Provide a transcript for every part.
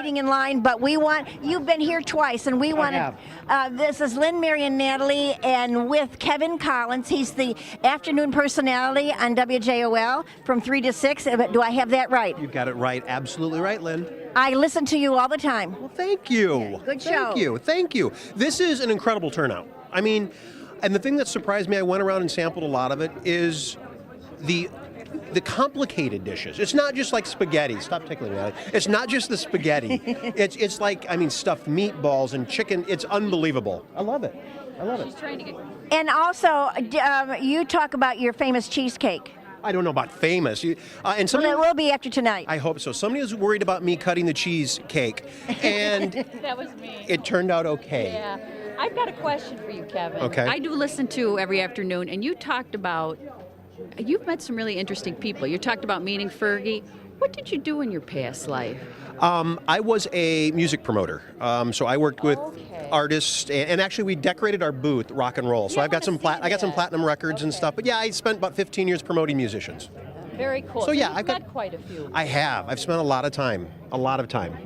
waiting in line, but you've been here twice, and we want to, this is Lynn, Mary, and Natalie, and with Kevin Collins. He's the afternoon personality on WJOL from 3 to 6. Do I have that right? You got it right. Absolutely right, Lynn. I listen to you all the time. Well, thank you. Yeah, good show. Thank you. This is an incredible turnout. I mean, and the thing that surprised me, I went around and sampled a lot of it, is the complicated dishes. It's not just like spaghetti. Stop tickling me. It's not just the spaghetti. It's like, I mean, stuffed meatballs and chicken. It's unbelievable. I love it. She's trying to get... And also, you talk about your famous cheesecake. I don't know about famous. And somebody, well, it will be after tonight. I hope so. Somebody was worried about me cutting the cheesecake, and that was me. It turned out okay. Yeah. I've got a question for you, Kevin. Okay. I do listen to every afternoon, and you talked about, you've met some really interesting people. You talked about meeting Fergie. What did you do in your past life? I was a music promoter, so I worked with artists, and actually we decorated our booth rock and roll. So I've got some platinum records and stuff. But yeah, I spent about 15 years promoting musicians. Very cool. So yeah, I've got quite a few. I have. I've spent a lot of time.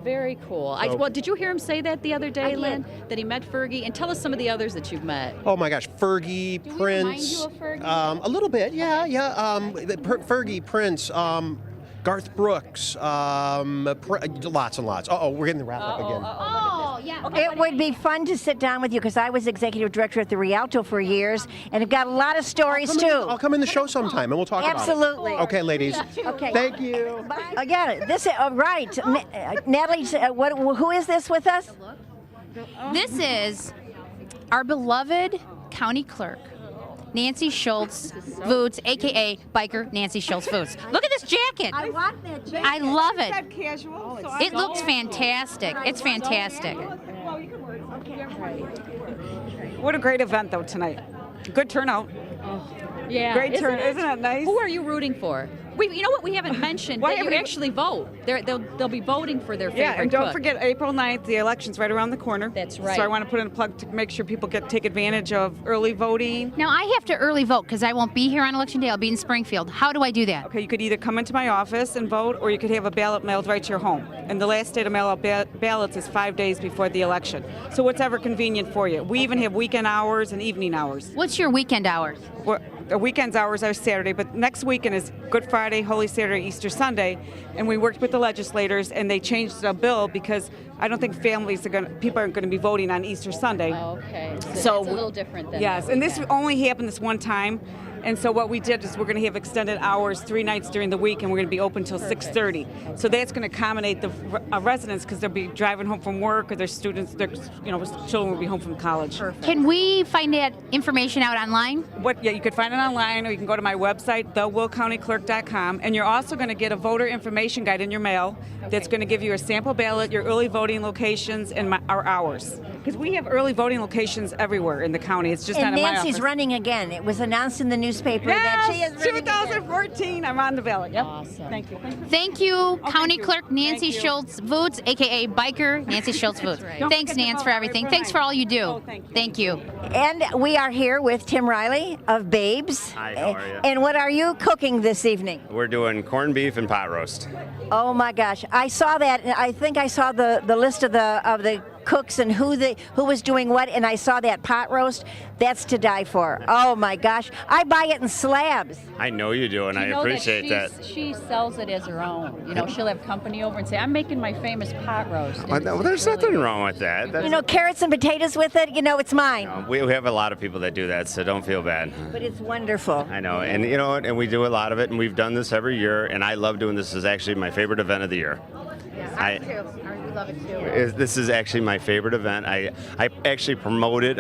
Very cool. So, well, did you hear him say that the other day, Lynn? That he met Fergie? And tell us some of the others that you've met. Oh my gosh, Fergie, Do Prince. Remind you of Fergie? A little bit, yeah. Fergie, Prince. Garth Brooks, lots and lots. We're getting the wrap up again. Yeah. It would be fun to sit down with you because I was executive director at the Rialto for years, and I've got a lot of stories too. I'll come in the show sometime and we'll talk Absolutely. about it. Okay, ladies. Okay. Thank you. Bye. I got it. This right. Natalie, who is this with us? This is our beloved county clerk, Nancy Schultz Voots, a.k.a. Biker Nancy Schultz Voots. Look at this jacket. I want that jacket. I love it. It's casual. It looks fantastic. It's fantastic. What a great event, though, tonight. Good turnout. Yeah. Great turnout. Isn't it nice? Who are you rooting for? You know what we haven't mentioned? That you actually vote. They'll be voting for their favorite and don't cook. forget April 9th, the election's right around the corner. That's right. So I want to put in a plug to make sure people take advantage of early voting. Now, I have to early vote because I won't be here on Election Day. I'll be in Springfield. How do I do that? Okay, you could either come into my office and vote, or you could have a ballot mailed right to your home. And the last day to mail out ballots is 5 days before the election. So whatever convenient for you. We even have weekend hours and evening hours. What's your weekend hours? The weekend's hours are Saturday, but next weekend is Good Friday, Holy Saturday, Easter Sunday, and we worked with the legislators, and they changed the bill because I don't think people aren't going to be voting on Easter Sunday. Oh, okay. So it's a little different than yes, and this only happened this one time. And so what we did is we're going to have extended hours 3 nights during the week, and we're going to be open till 6:30. So that's going to accommodate the residents because they'll be driving home from work, or their students, their children will be home from college. Perfect. Can we find that information out online? Yeah, you could find it online, or you can go to my website, thewillcountyclerk.com, and you're also going to get a voter information guide in your mail that's going to give you a sample ballot, your early voting locations, and our hours. Because we have early voting locations everywhere in the county. It's just and not in my office. Nancy's running again. It was announced in the newspaper that she is running 2014. I'm on the ballot. Yep. Awesome. Thank you. Thank you, County thank you. Clerk Nancy Thank you. Schultz Voots, a.k.a. Biker Nancy Schultz Voots. right. Thanks, Nance, for everything. Thanks for all you do. Oh, thank you. And we are here with Tim Riley of Babes. Hi, how are you? And what are you cooking this evening? We're doing corned beef and pot roast. Oh my gosh, I saw that. I think I saw the list of the cooks and who was doing what, and I saw that pot roast. That's to die for. Oh my gosh, I buy it in slabs. I know you do, and I You know appreciate that. She sells it as her own. She'll have company over and say, "I'm making my famous pot roast." Well, there's nothing wrong with that. That's, Carrots and potatoes with it. It's mine. we have a lot of people that do that, so don't feel bad. But it's wonderful. I know, and you know what? And we do a lot of it, and we've done this every year, and I love doing this. This is actually my favorite event of the year. I love it too. This is actually my favorite event. I actually promote it.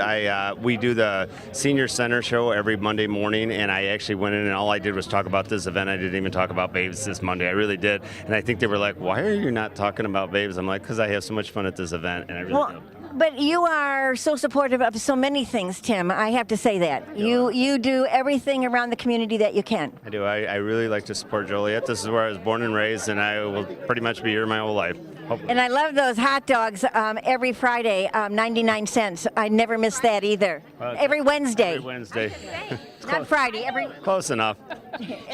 We do the Senior Center show every Monday morning, and I actually went in and all I did was talk about this event. I didn't even talk about Babes this Monday. I really did. And I think they were like, "Why are you not talking about Babes?" I'm like, "Because I have so much fun at this event," and I really do. But you are so supportive of so many things, Tim. I have to say that. You do everything around the community that you can. I do. I really like to support Joliet. This is where I was born and raised, and I will pretty much be here my whole life. And I love those hot dogs every Friday, 99 cents. I never miss that either. Every Wednesday. Every Wednesday. Not Friday. Close enough.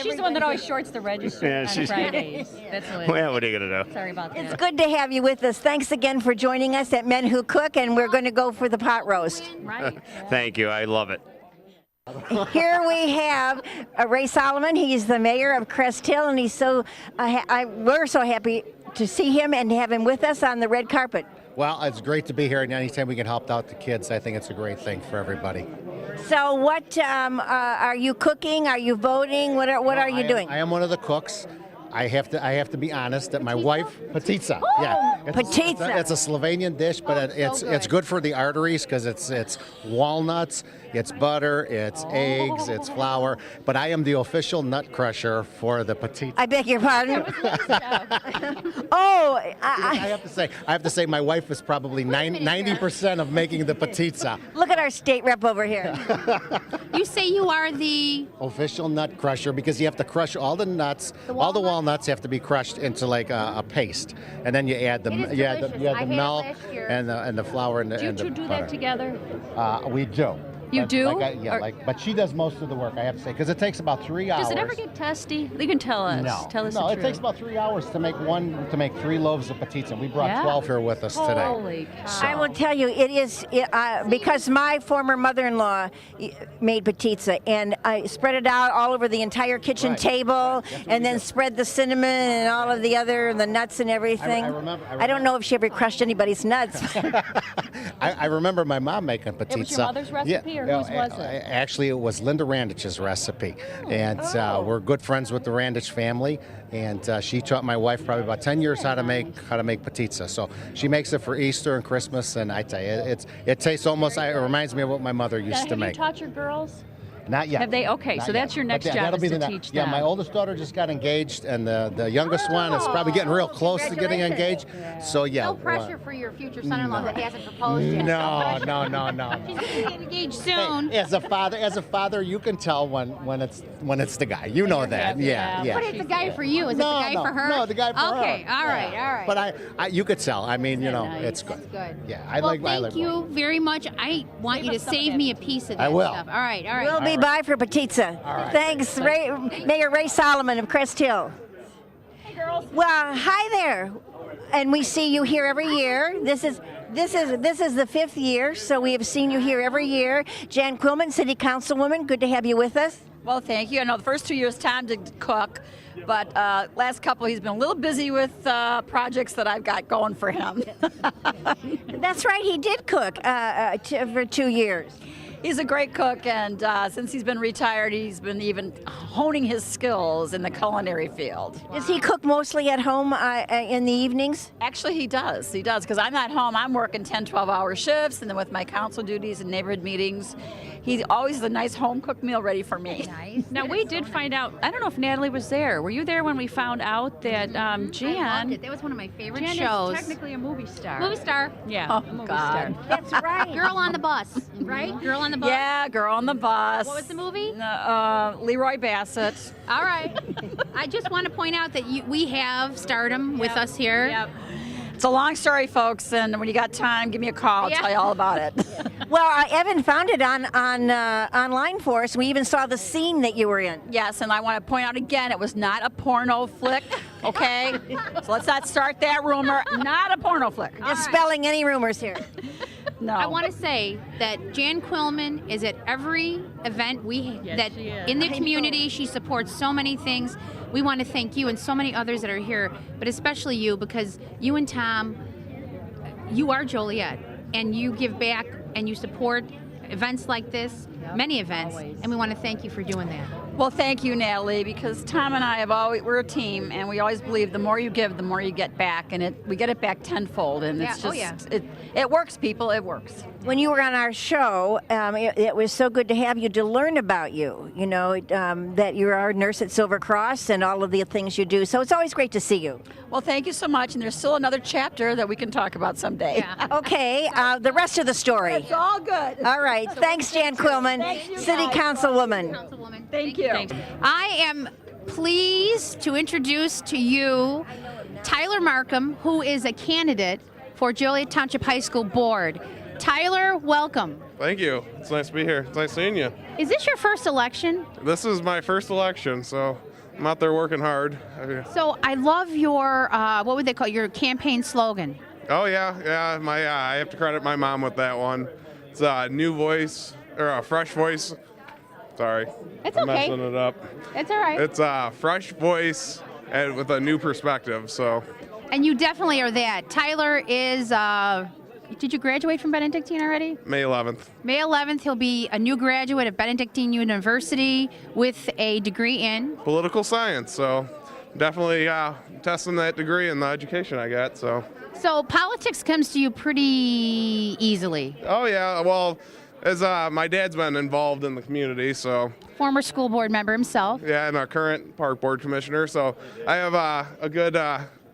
She's the one that always shorts the register Yeah, on she's- Fridays. That's Lynn. Well, what are you going to do? Sorry about that. It's good to have you with us. Thanks again for joining us at Men Who Cook, and we're going to go for the pot roast. Right. Thank you. I love it. Here we have Ray Solomon. He's the mayor of Crest Hill, and he's so we're so happy to see him and have him with us on the red carpet. Well, it's great to be here, and anytime we can help out the kids, I think it's a great thing for everybody. So, what are you cooking? Are you voting? What are you doing? I am one of the cooks. I have to be honest that my wife, patitsa. Oh, Yeah, patitsa. It's a Slovenian dish, but it's good for the arteries because it's walnuts, it's butter, it's eggs, it's flour. But I am the official nut crusher for the patitsa. I beg your pardon. Oh, I have to say, my wife is probably 90% of making the patitsa. look at our state rep over here. You say you are the Official nut crusher because you have to crush all the nuts. All the walnuts have to be crushed into like a paste, and then you add the It is you add delicious. the I had it milk last year. and the flour and the Do you and the two do butter. that together? We do. You But do? Or, but she does most of the work, I have to say, because it takes about 3 hours. Does it ever get testy? You can tell us. No, Tell us no, the it truth. takes about 3 hours to make 3 loaves of patitsa. We brought Yeah? 12 here with us today. Holy cow. I will tell you, it is because my former mother-in-law made patitsa, and I spread it out all over the entire kitchen Right. table, and then spread the cinnamon and all of the nuts and everything. I remember- I don't know if she ever crushed anybody's nuts. I remember my mom making patitsa. It was your mother's recipe, or whose was it? Actually, it was Linda Randich's recipe, and we're good friends with the Randich family. And she taught my wife probably about 10 years how to make patitsa. So she makes it for Easter and Christmas, and I tell you, it tastes almost. It reminds me of what my mother used to Have make. you taught your girls? Not yet. Have they? Okay, Not so that's yet. your But next job that'll is be to the teach Yeah, them. my oldest daughter just got engaged, and the youngest one is probably getting real close to getting engaged. So yeah. no pressure for your future son-in-law that hasn't proposed yet. No. She's gonna get engaged soon. Hey, as a father, you can tell when it's the guy. You know that. Yeah. But it's a guy for you. Is No, it the guy no, for her? no, the guy for her. Okay, all right, all right. But I you could tell. I mean, nice? it's good. That's good. Yeah, Thank you very much. I want you to save me a piece of that I will. stuff. All right, all right. We'll be by for patitsa. right. Thanks, Mayor Ray Solomon of Crest Hill. Hey, girls. Well, hi there, and we see you here every year. This is the 5th year, so we have seen you here every year. Jan Quillman, City Councilwoman, good to have you with us. Well, thank you. I know the first 2 years Tom did cook, but last couple he's been a little busy with projects that I've got going for him. That's right, he did cook for 2 years. He's a great cook, and since he's been retired, he's been even honing his skills in the culinary field. Does he cook mostly at home in the evenings? Actually, he does, because I'm not home. I'm working 10, 12-hour shifts, and then with my council duties and neighborhood meetings, he always has a nice home-cooked meal ready for me. Nice. Now, we did find out, I don't know if Natalie was there. Were you there when we found out that I loved Jan it. That was one of my favorite Jan shows. is technically a movie star? Movie star. Yeah, Oh, a movie God. star. That's right. Girl on the bus, right? Girl on the bus. Yeah, Girl on the Bus. What was the movie? Leroy Bassett. All right. I just want to point out that we have Stardom with us here. Yep. It's a long story, folks, and when you got time, give me a call. I'll Yeah. tell you all about it. Well, Evan found it online for us. We even saw the scene that you were in. Yes, and I want to point out again, it was not a porno flick, okay? So let's not start that rumor. Not a porno flick. Dispelling any rumors here. No. I want to say that Jan Quillman is at every event that she is. in the community. She supports so many things. We want to thank you and so many others that are here, but especially you, because you and Tom, you are Joliet, and you give back and you support events like this, many events, and we want to thank you for doing that. Well, thank you, Natalie, because Tom and I we're a team, and we always believe the more you give, the more you get back, and we get it back tenfold, and it's Yeah. just, Oh, yeah. it works, people, it works. When you were on our show, it was so good to have you, to learn about you, that you're our nurse at Silver Cross and all of the things you do. So it's always great to see you. Well, thank you so much, and there's still another chapter that we can talk about someday. Yeah. Okay, the rest of the story. It's all good. All right, thanks, Jan Quillman, Thank you, City guys. Councilwoman. Councilwoman. Thank you. I am pleased to introduce to you Tyler Markham, who is a candidate for Joliet Township High School Board. Tyler, welcome. Thank you. It's nice to be here. It's nice seeing you. Is this your first election? This is my first election, so I'm out there working hard. So I love your, what would they call your campaign slogan? Oh yeah. I have to credit my mom with that one. It's a new voice or a fresh voice. Sorry, It's I'm okay. messing it up. It's all right. It's a fresh voice and with a new perspective. So. And you definitely are that. Tyler is, did you graduate from Benedictine already? May 11th. May 11th, he'll be a new graduate of Benedictine University with a degree in. Political science. So definitely testing that degree in the education I got. So. So politics comes to you pretty easily. Oh yeah. Well, as my dad's been involved in the community, so. Former school board member himself. Yeah, and our current park board commissioner. So I have a good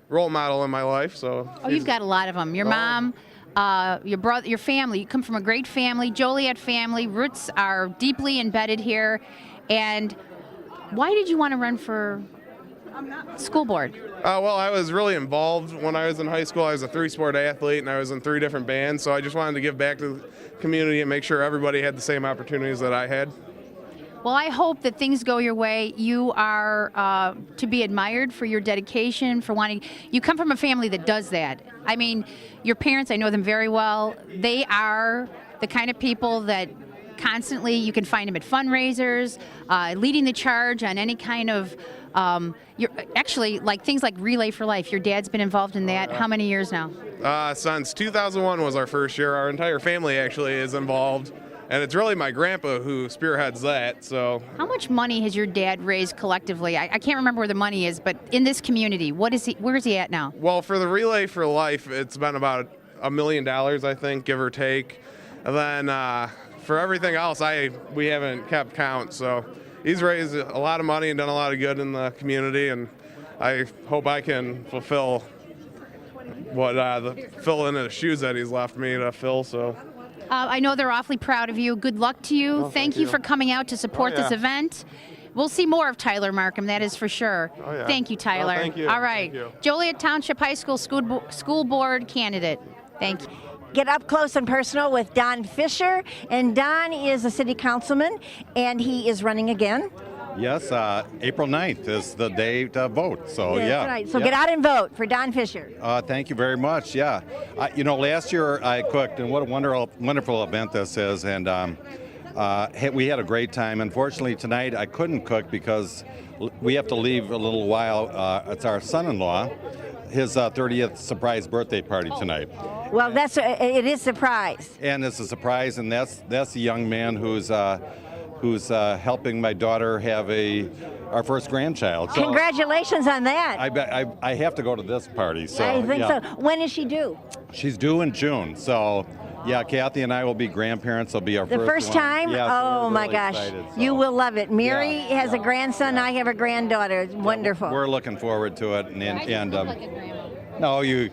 role model in my life. So. Oh, you've got a lot of them. Your mom, your brother, your family. You come from a great family, Joliet family. Roots are deeply embedded here. And why did you want to run for school board? Well, I was really involved when I was in high school. I was a 3-sport athlete, and I was in 3 different bands. So I just wanted to give back to the community and make sure everybody had the same opportunities that I had. Well, I hope that things go your way. You are to be admired for your dedication, for wanting. You come from a family that does that. I mean, your parents, I know them very well. They are the kind of people that constantly, you can find them at fundraisers, leading the charge on any kind of, you're actually, like things like Relay for Life. Your dad's been involved in that. How many years now? Since 2001 was our first year. Our entire family actually is involved. And it's really my grandpa who spearheads that. So, how much money has your dad raised collectively? I can't remember where the money is, but in this community, where is he at now? Well, for the Relay for Life, it's been about $1 million, I think, give or take. And then for everything else, we haven't kept count. So he's raised a lot of money and done a lot of good in the community, and I hope I can fulfill what fill in the shoes that he's left me to fill. So. I know they're awfully proud of you. Good luck to you. Thank you for coming out to support this event. We'll see more of Tyler Markham, that is for sure. Oh, yeah. Thank you, Tyler. Thank you. All right. Thank you. Joliet Township High School School Board candidate. Thank you. Get up close and personal with Don Fisher. And Don is a city councilman, and he is running again. Yes, April 9th is the day to vote. So, That's yeah. right. So yeah. get out and vote for Don Fisher. Thank you very much. Yeah. Last year I cooked, and what a wonderful event this is. And we had a great time. Unfortunately, tonight I couldn't cook because we have to leave a little while. It's our son-in-law, his 30th surprise birthday party tonight. Well, it is a surprise. And it's a surprise, and that's the young man who's helping my daughter have our first grandchild. So congratulations on that. I have to go to this party. So I think yeah. so. When is she due? She's due in June. So yeah, Kathy and I will be grandparents. It'll be our The first one. time? Yeah, so oh we're my really gosh. excited, so. You will love it. Mary has a grandson. I have a granddaughter. It's wonderful. We're looking forward to it. No, you.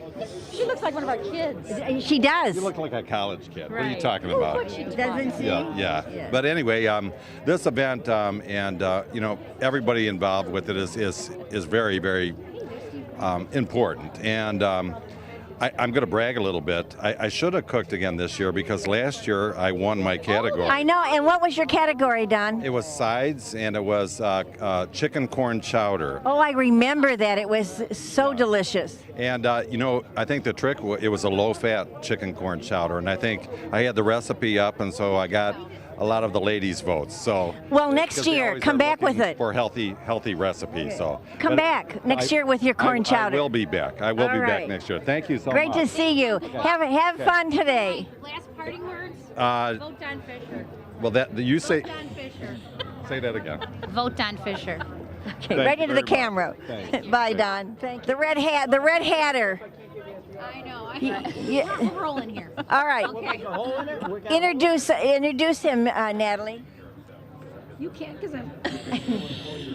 She looks like one of our kids. She does. You look like a college kid. Right. What are you talking about? Doesn't she? Yeah. But anyway, this event and everybody involved with it is very, very important. And I'm going to brag a little bit. I should have cooked again this year because last year I won my category. I know. And what was your category, Don? It was sides, and it was chicken corn chowder. Oh, I remember that. It was so delicious. And, I think the trick, it was a low-fat chicken corn chowder, and I think I had the recipe up, and so I got a lot of the ladies' votes. So well, next year, come back with it. For healthy recipes. So come back next year with your corn chowder. I will be back. I will be back next year. Thank you so much. Great to see you. Have fun today. Last parting words? Vote Don Fisher. Well, you say. Don Fisher. Say that again. Vote Don Fisher. Okay, right into the camera. Bye, Don. Thank you. The red hatter. I know. Yeah. We're rolling here. All right. Okay. Introduce him, Natalie. You can't because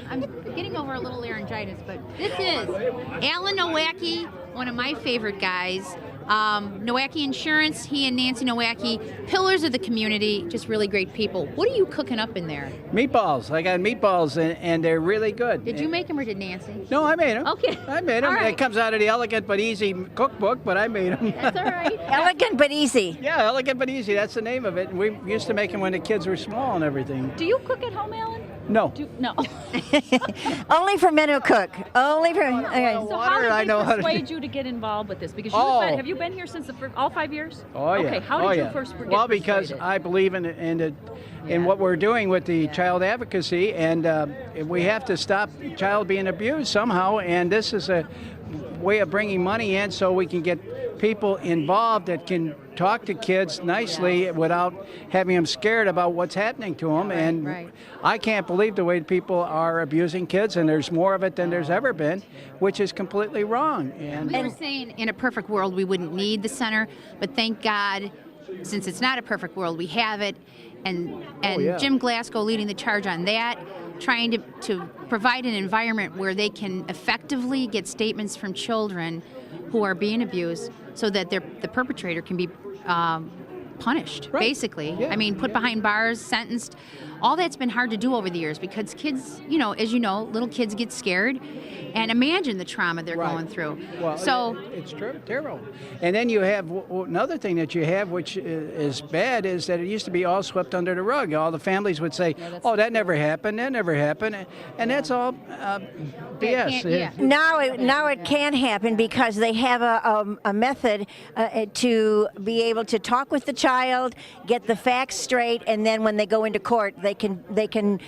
I'm getting over a little laryngitis, but this is Eleanor Wack, one of my favorite guys. Nowacki Insurance, he and Nancy Nowacki, pillars of the community, just really great people. What are you cooking up in there? Meatballs. I got meatballs, and they're really good. Did you make them or did Nancy? No, I made them. Okay. I made them. All right. It comes out of the Elegant but Easy cookbook, but I made them. That's all right. Elegant but easy. Yeah, Elegant but Easy. That's the name of it. And we used to make them when the kids were small and everything. Do you cook at home, Alan? No. No. Only for men who cook. Only for. Okay. So how did I they know how to persuade do- you to get involved with this? Because have you been here since all 5 years? Oh, yeah. Okay, how did you first get Well, because persuaded? I believe in what we're doing with the child advocacy, and we have to stop child being abused somehow, and this is a way of bringing money in so we can get people involved that can talk to kids nicely without having them scared about what's happening to them. And I can't believe the way people are abusing kids, and there's more of it than there's ever been, which is completely wrong. And We were saying in a perfect world we wouldn't need the center, but thank God, since it's not a perfect world, we have it. And Jim Glasgow leading the charge on that, trying to provide an environment where they can effectively get statements from children who are being abused so that the perpetrator can be punished, basically. Yeah. I mean, put behind bars, sentenced. All that's been hard to do over the years because kids, as you know, little kids get scared and imagine the trauma they're going through. Well, so it's terrible. And then you have another thing that you have, which is bad, is that it used to be all swept under the rug. All the families would say, "Oh, that never happened. That never happened," and that's all BS. Now it can happen because they have a method to be able to talk with the child, get the facts straight, and then when they go into court, they can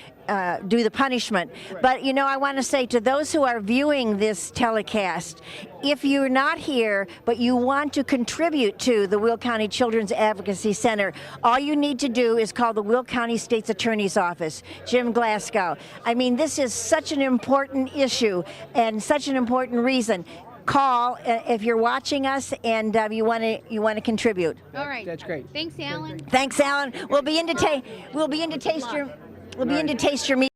do the punishment. But I want to say to those who are viewing this telecast, if you're not here but you want to contribute to the Will County Children's Advocacy Center, all you need to do is call the Will County State's Attorney's Office, Jim Glasgow. I mean, this is such an important issue and such an important reason. Call if you're watching us and you want to contribute. all right. That's great. Thanks, Alan. Thanks, Alan. We'll be in to taste your meat.